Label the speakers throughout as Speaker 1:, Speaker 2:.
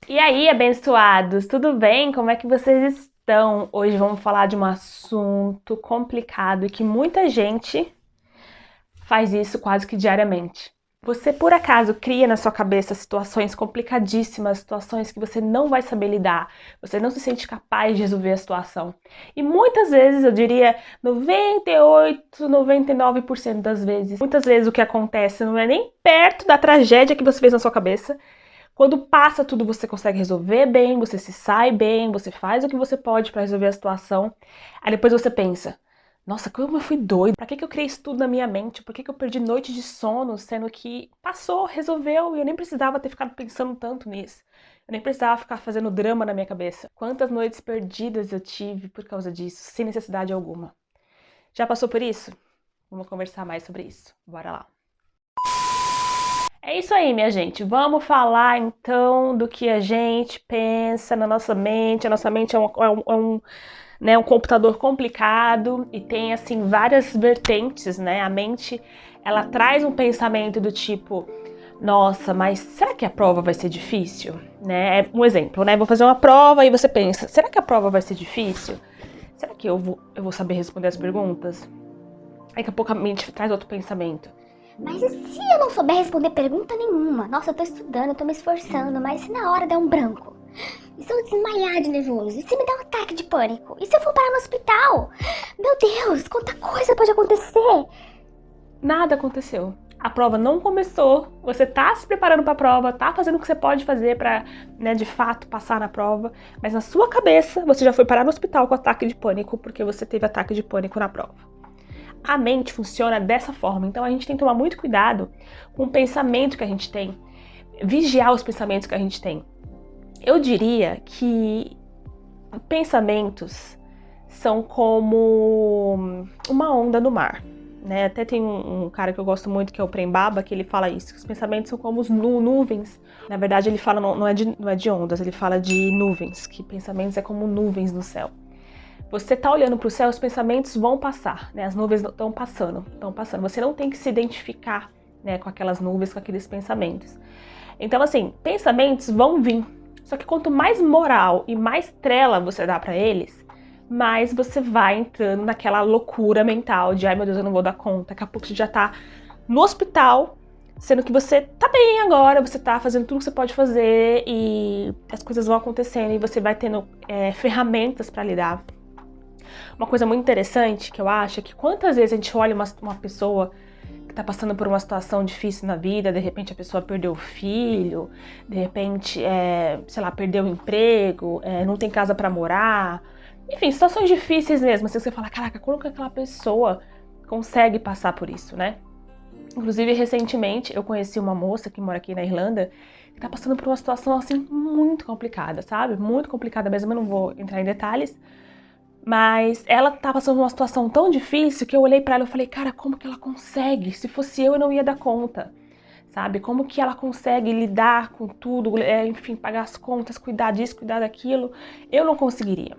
Speaker 1: E aí, abençoados, tudo bem? Como é que vocês estão? Hoje vamos falar de um assunto complicado e que muita gente faz isso quase que diariamente. Você, por acaso, cria na sua cabeça situações complicadíssimas, situações que você não vai saber lidar, você não se sente capaz de resolver a situação. E muitas vezes, eu diria 98, 99% das vezes, muitas vezes o que acontece não é nem perto da tragédia que você fez na sua cabeça. Quando passa tudo, você consegue resolver bem, você se sai bem, você faz o que você pode para resolver a situação. Aí depois você pensa: nossa, como eu fui doido. Pra que eu criei isso tudo na minha mente? Por que eu perdi noite de sono, sendo que passou, resolveu e eu nem precisava ter ficado pensando tanto nisso. Eu nem precisava ficar fazendo drama na minha cabeça. Quantas noites perdidas eu tive por causa disso, sem necessidade alguma. Já passou por isso? Vamos conversar mais sobre isso. Bora lá. É isso aí, minha gente. Vamos falar então do que a gente pensa na nossa mente. A nossa mente é um computador complicado e tem assim várias vertentes, né? A mente, ela traz um pensamento do tipo: nossa, mas será que a prova vai ser difícil? Né? É um exemplo, né? Vou fazer uma prova e você pensa: será que a prova vai ser difícil? Será que eu vou saber responder as perguntas? Daqui a pouco a mente traz outro pensamento.
Speaker 2: Mas e se eu não souber responder pergunta nenhuma? Nossa, eu tô estudando, eu tô me esforçando, mas se na hora der um branco? E se eu desmaiar de nervoso? E se me der um ataque de pânico? E se eu for parar no hospital? Meu Deus, quanta coisa pode acontecer!
Speaker 1: Nada aconteceu. A prova não começou, você tá se preparando para a prova, tá fazendo o que você pode fazer para, né, de fato passar na prova, mas na sua cabeça você já foi parar no hospital com ataque de pânico porque você teve ataque de pânico na prova. A mente funciona dessa forma, então a gente tem que tomar muito cuidado com o pensamento que a gente tem, vigiar os pensamentos que a gente tem. Eu diria que pensamentos são como uma onda no mar, né? Até tem um cara que eu gosto muito, que é o Prem Baba, que ele fala isso, que os pensamentos são como nuvens. Na verdade, ele fala, não é de ondas, ele fala de nuvens, que pensamentos é como nuvens no céu. Você tá olhando para o céu, os pensamentos vão passar, né? As nuvens estão passando. Você não tem que se identificar, né, com aquelas nuvens, com aqueles pensamentos. Então, assim, pensamentos vão vir. Só que quanto mais moral e mais trela você dá para eles, mais você vai entrando naquela loucura mental de ai meu Deus, eu não vou dar conta. Daqui a pouco você já tá no hospital, sendo que você tá bem agora, você tá fazendo tudo que você pode fazer e as coisas vão acontecendo e você vai tendo ferramentas para lidar. Uma coisa muito interessante que eu acho é que quantas vezes a gente olha uma pessoa que tá passando por uma situação difícil na vida, de repente a pessoa perdeu o filho, de repente, sei lá, perdeu o emprego, não tem casa para morar, enfim, situações difíceis mesmo, assim, você fala, caraca, como que aquela pessoa consegue passar por isso, né? Inclusive, recentemente, eu conheci uma moça que mora aqui na Irlanda, que tá passando por uma situação, assim, muito complicada, sabe? Muito complicada mesmo, eu não vou entrar em detalhes, mas ela tá passando uma situação tão difícil que eu olhei pra ela e falei, cara, como que ela consegue? Se fosse eu não ia dar conta, sabe? Como que ela consegue lidar com tudo, enfim, pagar as contas, cuidar disso, cuidar daquilo? Eu não conseguiria.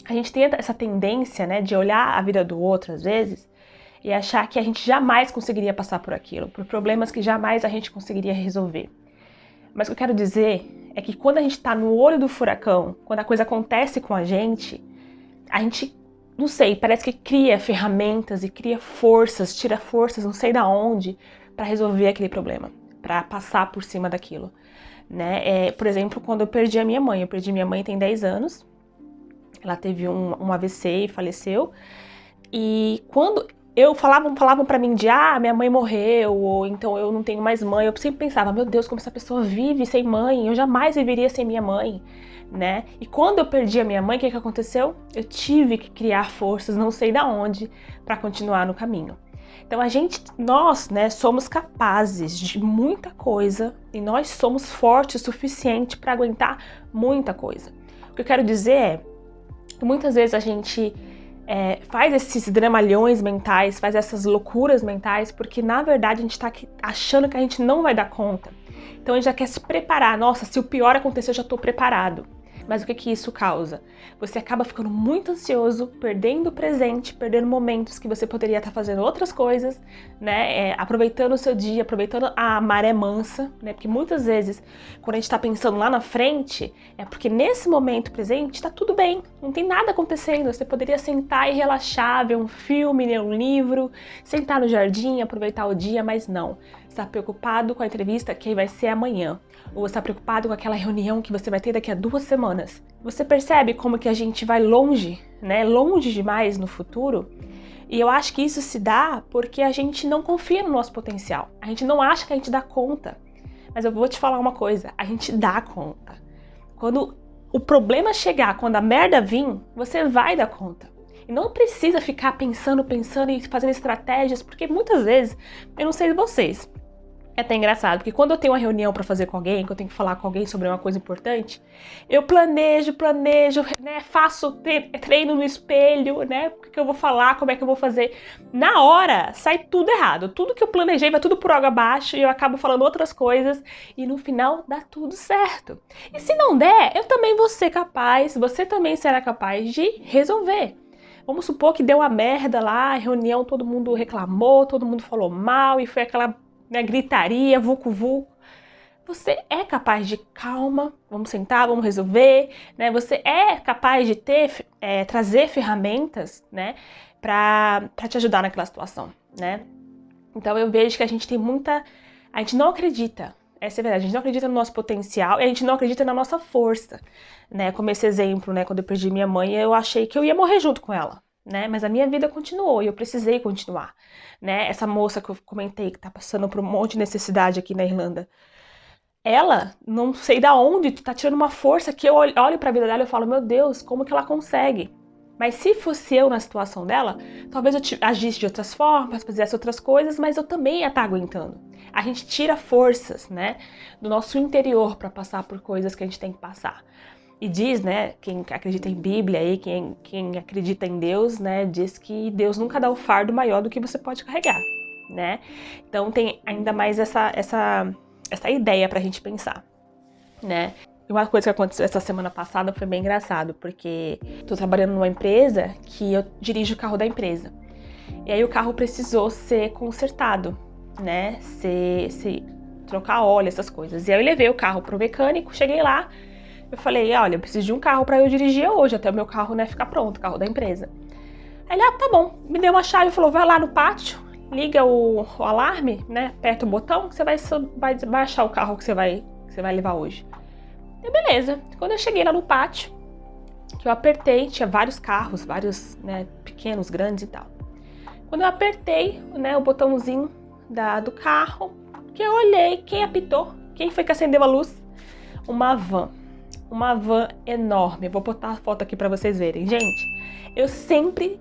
Speaker 1: A gente tem essa tendência, né, de olhar a vida do outro às vezes e achar que a gente jamais conseguiria passar por aquilo, por problemas que jamais a gente conseguiria resolver. Mas o que eu quero dizer é que quando a gente tá no olho do furacão, quando a coisa acontece com a gente, não sei, parece que cria ferramentas e cria forças, tira forças, não sei da onde, para resolver aquele problema, para passar por cima daquilo, né? Por exemplo, quando eu perdi minha mãe tem 10 anos, ela teve um AVC e faleceu, e quando falavam para mim de minha mãe morreu, ou então eu não tenho mais mãe, eu sempre pensava, meu Deus, como essa pessoa vive sem mãe, eu jamais viveria sem minha mãe, né? E quando eu perdi a minha mãe, o que aconteceu? Eu tive que criar forças, não sei da onde, para continuar no caminho. Então nós, né, somos capazes de muita coisa e nós somos fortes o suficiente para aguentar muita coisa. O que eu quero dizer é que muitas vezes a gente faz esses dramalhões mentais, faz essas loucuras mentais, porque na verdade a gente tá achando que a gente não vai dar conta. Então a gente já quer se preparar. Nossa, se o pior acontecer, eu já tô preparado. Mas o que isso causa? Você acaba ficando muito ansioso, perdendo o presente, perdendo momentos que você poderia estar fazendo outras coisas, né? Aproveitando o seu dia, aproveitando a maré mansa, né? Porque muitas vezes, quando a gente está pensando lá na frente, é porque nesse momento presente está tudo bem, não tem nada acontecendo. Você poderia sentar e relaxar, ver um filme, ler um livro, sentar no jardim, aproveitar o dia, mas não. Você está preocupado com a entrevista que vai ser amanhã. Ou você está preocupado com aquela reunião que você vai ter daqui a 2 semanas. Você percebe como que a gente vai longe, né? Longe demais no futuro? E eu acho que isso se dá porque a gente não confia no nosso potencial. A gente não acha que a gente dá conta. Mas eu vou te falar uma coisa, a gente dá conta. Quando o problema chegar, quando a merda vir, você vai dar conta. E não precisa ficar pensando e fazendo estratégias, porque muitas vezes, eu não sei de vocês, é até engraçado, porque quando eu tenho uma reunião pra fazer com alguém, que eu tenho que falar com alguém sobre uma coisa importante, eu planejo, né, faço treino no espelho, né, o que eu vou falar, como é que eu vou fazer. Na hora, sai tudo errado. Tudo que eu planejei vai tudo por água abaixo e eu acabo falando outras coisas e no final dá tudo certo. E se não der, eu também vou ser capaz, você também será capaz de resolver. Vamos supor que deu uma merda lá, a reunião, todo mundo reclamou, todo mundo falou mal e foi aquela gritaria, vucu-vucu. Você é capaz de calma, vamos sentar, vamos resolver, né? Você é capaz de trazer ferramentas, né, para te ajudar naquela situação, né? Então eu vejo que a gente não acredita, essa é a verdade, a gente não acredita no nosso potencial e a gente não acredita na nossa força, né? Como esse exemplo, né, quando eu perdi minha mãe, eu achei que eu ia morrer junto com ela. Né? Mas a minha vida continuou e eu precisei continuar, né? Essa moça que eu comentei que tá passando por um monte de necessidade aqui na Irlanda, ela, não sei da onde, tá tirando uma força que eu olho pra vida dela e eu falo, meu Deus, como que ela consegue? Mas se fosse eu na situação dela, talvez eu agisse de outras formas, fizesse outras coisas, mas eu também ia estar aguentando. A gente tira forças, né, do nosso interior para passar por coisas que a gente tem que passar. E diz, né, quem acredita em Bíblia aí, quem acredita em Deus, né, diz que Deus nunca dá o fardo maior do que você pode carregar, né? Então tem ainda mais essa ideia pra gente pensar, né? E uma coisa que aconteceu essa semana passada foi bem engraçado, porque tô trabalhando numa empresa que eu dirijo o carro da empresa. E aí o carro precisou ser consertado, né, trocar óleo, essas coisas. E aí eu levei o carro pro mecânico, cheguei lá, eu falei, olha, eu preciso de um carro pra eu dirigir hoje, até o meu carro, né, ficar pronto, o carro da empresa. Aí ele, tá bom, me deu uma chave e falou, vai lá no pátio, liga o alarme, né, aperta o botão, que você vai achar o carro que você vai levar hoje. E beleza, quando eu cheguei lá no pátio, que eu apertei, tinha vários carros, vários, né, pequenos, grandes e tal. Quando eu apertei, né, o botãozinho do carro, que eu olhei, quem apitou, quem foi que acendeu a luz? Uma van enorme. Eu vou botar a foto aqui pra vocês verem. Gente, eu sempre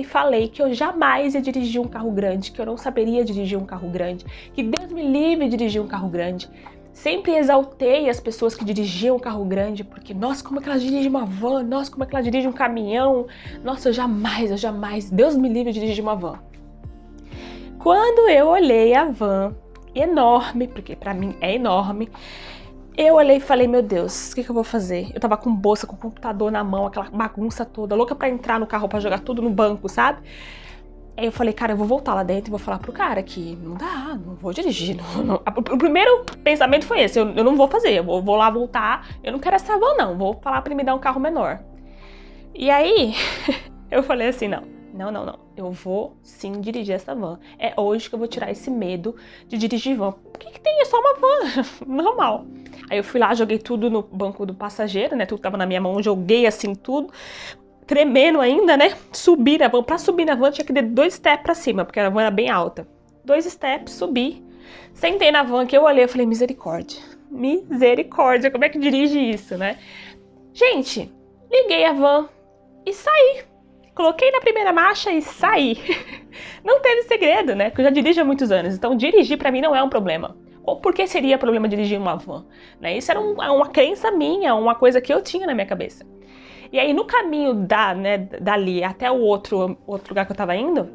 Speaker 1: falei que eu jamais ia dirigir um carro grande, que eu não saberia dirigir um carro grande, que Deus me livre de dirigir um carro grande. Sempre exaltei as pessoas que dirigiam um carro grande, porque, nossa, como é que elas dirigem uma van? Nossa, como é que elas dirigem um caminhão? Nossa, eu jamais, Deus me livre de dirigir uma van. Quando eu olhei a van, enorme, porque pra mim é enorme, eu olhei e falei, meu Deus, o que eu vou fazer? Eu tava com bolsa, com o computador na mão, aquela bagunça toda, louca pra entrar no carro pra jogar tudo no banco, sabe? Aí eu falei, cara, eu vou voltar lá dentro e vou falar pro cara que não dá, não vou dirigir. Não. O primeiro pensamento foi esse, eu não vou fazer, eu vou lá voltar, eu não quero essa van não, vou falar pra ele me dar um carro menor. E aí, eu falei assim, não, eu vou sim dirigir essa van. É hoje que eu vou tirar esse medo de dirigir van. O que tem? É só uma van, normal. Aí eu fui lá, joguei tudo no banco do passageiro, né? Tudo que tava na minha mão, joguei assim tudo, tremendo ainda, né? Subi na van. Pra subir na van tinha que dar 2 steps pra cima, porque a van era bem alta. 2 steps, subi. Sentei na van que eu olhei, eu falei, misericórdia, como é que dirige isso, né? Gente, liguei a van e saí. Coloquei na primeira marcha e saí. Não teve segredo, né? Porque eu já dirijo há muitos anos, então dirigir pra mim não é um problema. Ou por que seria problema dirigir uma van? Né? Isso era uma crença minha, uma coisa que eu tinha na minha cabeça. E aí no caminho dali até o outro lugar que eu tava indo,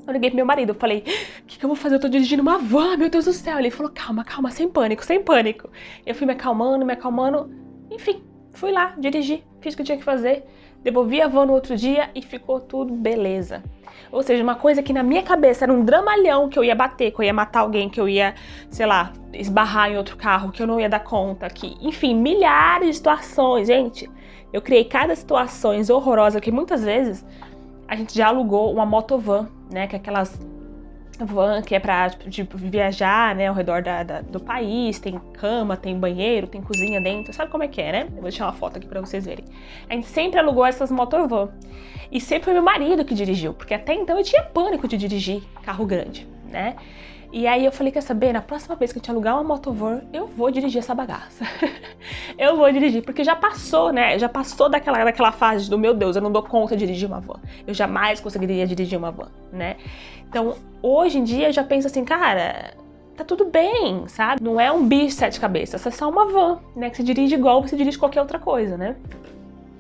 Speaker 1: eu liguei pro meu marido, eu falei, o que eu vou fazer? Eu tô dirigindo uma van, meu Deus do céu. Ele falou, calma, sem pânico. Eu fui me acalmando, e Enfim, fui lá, dirigi, fiz o que eu tinha que fazer, devolvi a van no outro dia e ficou tudo beleza. Ou seja, uma coisa que na minha cabeça era um dramalhão, que eu ia bater, que eu ia matar alguém, que eu ia, sei lá, esbarrar em outro carro, que eu não ia dar conta, que, enfim, milhares de situações, gente. Eu criei cada situações horrorosa, que muitas vezes a gente já alugou uma motovan, né, que é aquelas van que é pra tipo, viajar, né, ao redor do país, tem cama, tem banheiro, tem cozinha dentro, sabe como é que é, né? Eu vou deixar uma foto aqui pra vocês verem. A gente sempre alugou essas motorvan e sempre foi meu marido que dirigiu, porque até então eu tinha pânico de dirigir carro grande, né? E aí eu falei, quer saber, na próxima vez que a gente alugar uma motovan, eu vou dirigir essa bagaça. Eu vou dirigir, porque já passou, né? Já passou daquela fase do, meu Deus, eu não dou conta de dirigir uma van. Eu jamais conseguiria dirigir uma van, né? Então, hoje em dia eu já penso assim, cara, tá tudo bem, sabe? Não é um bicho de 7 cabeças, é só uma van, né? Que você dirige igual você dirige qualquer outra coisa, né?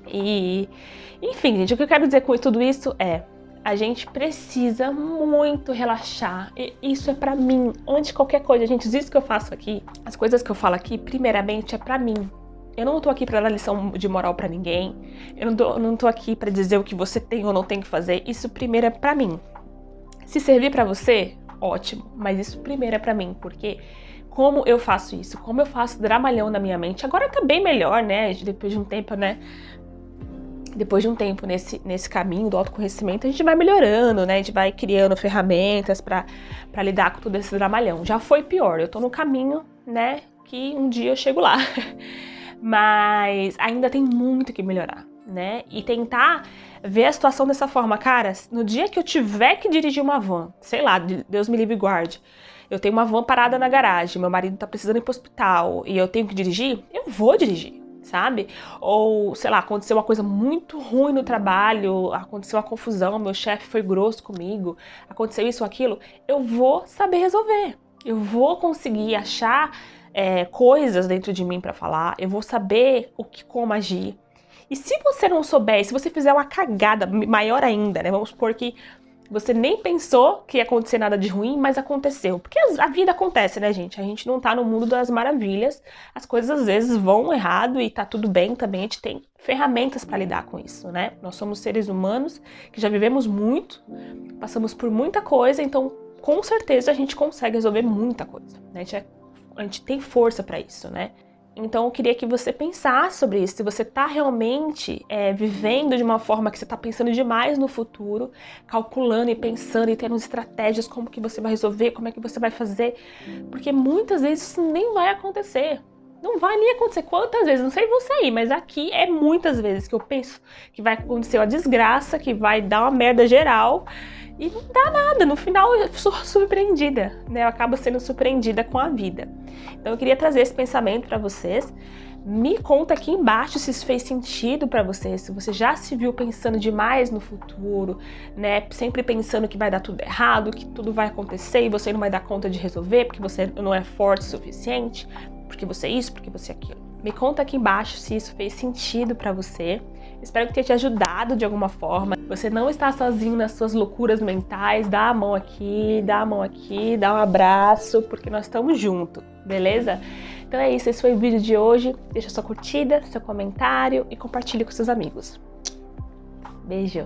Speaker 1: E, enfim, gente, o que eu quero dizer com tudo isso é, a gente precisa muito relaxar. E isso é pra mim, antes de qualquer coisa, gente, isso que eu faço aqui, as coisas que eu falo aqui, primeiramente é pra mim. Eu não tô aqui pra dar lição de moral pra ninguém. Eu não tô aqui pra dizer o que você tem ou não tem que fazer. Isso primeiro é pra mim. Se servir pra você, ótimo. Mas isso primeiro é pra mim, porque como eu faço isso? Como eu faço dramalhão na minha mente? Agora tá bem melhor, né? Depois de um tempo, né? Depois de um tempo nesse caminho do autoconhecimento, a gente vai melhorando, né? A gente vai criando ferramentas pra lidar com todo esse dramalhão. Já foi pior, eu tô no caminho, né? Que um dia eu chego lá. Mas ainda tem muito que melhorar, né? E tentar ver a situação dessa forma. Cara, no dia que eu tiver que dirigir uma van, sei lá, Deus me livre e guarde, eu tenho uma van parada na garagem, meu marido tá precisando ir pro hospital e eu tenho que dirigir, eu vou dirigir. Sabe? Ou, sei lá, aconteceu uma coisa muito ruim no trabalho, aconteceu uma confusão, meu chefe foi grosso comigo, aconteceu isso ou aquilo, eu vou saber resolver. Eu vou conseguir achar coisas dentro de mim pra falar, eu vou saber como agir. E se você não souber, se você fizer uma cagada maior ainda, né? Vamos supor que você nem pensou que ia acontecer nada de ruim, mas aconteceu. Porque a vida acontece, né, gente? A gente não tá no mundo das maravilhas. As coisas às vezes vão errado e tá tudo bem também. A gente tem ferramentas para lidar com isso, né? Nós somos seres humanos que já vivemos muito, passamos por muita coisa, então com certeza a gente consegue resolver muita coisa, né? A gente tem força para isso, né? Então eu queria que você pensasse sobre isso, se você está realmente vivendo de uma forma que você está pensando demais no futuro, calculando e pensando e tendo estratégias, como que você vai resolver, como é que você vai fazer, porque muitas vezes isso nem vai acontecer. Não vai nem acontecer. Quantas vezes? Não sei você aí, mas aqui é muitas vezes que eu penso que vai acontecer uma desgraça, que vai dar uma merda geral e não dá nada. No final eu sou surpreendida, né? Eu acabo sendo surpreendida com a vida. Então eu queria trazer esse pensamento para vocês. Me conta aqui embaixo se isso fez sentido para você, se você já se viu pensando demais no futuro, né? Sempre pensando que vai dar tudo errado, que tudo vai acontecer e você não vai dar conta de resolver porque você não é forte o suficiente, porque você é isso, porque você é aquilo. Me conta aqui embaixo se isso fez sentido para você. Espero que tenha te ajudado de alguma forma. Você não está sozinho nas suas loucuras mentais. Dá a mão aqui, dá um abraço, porque nós estamos juntos, beleza? Então é isso, esse foi o vídeo de hoje. Deixa sua curtida, seu comentário e compartilhe com seus amigos. Beijo!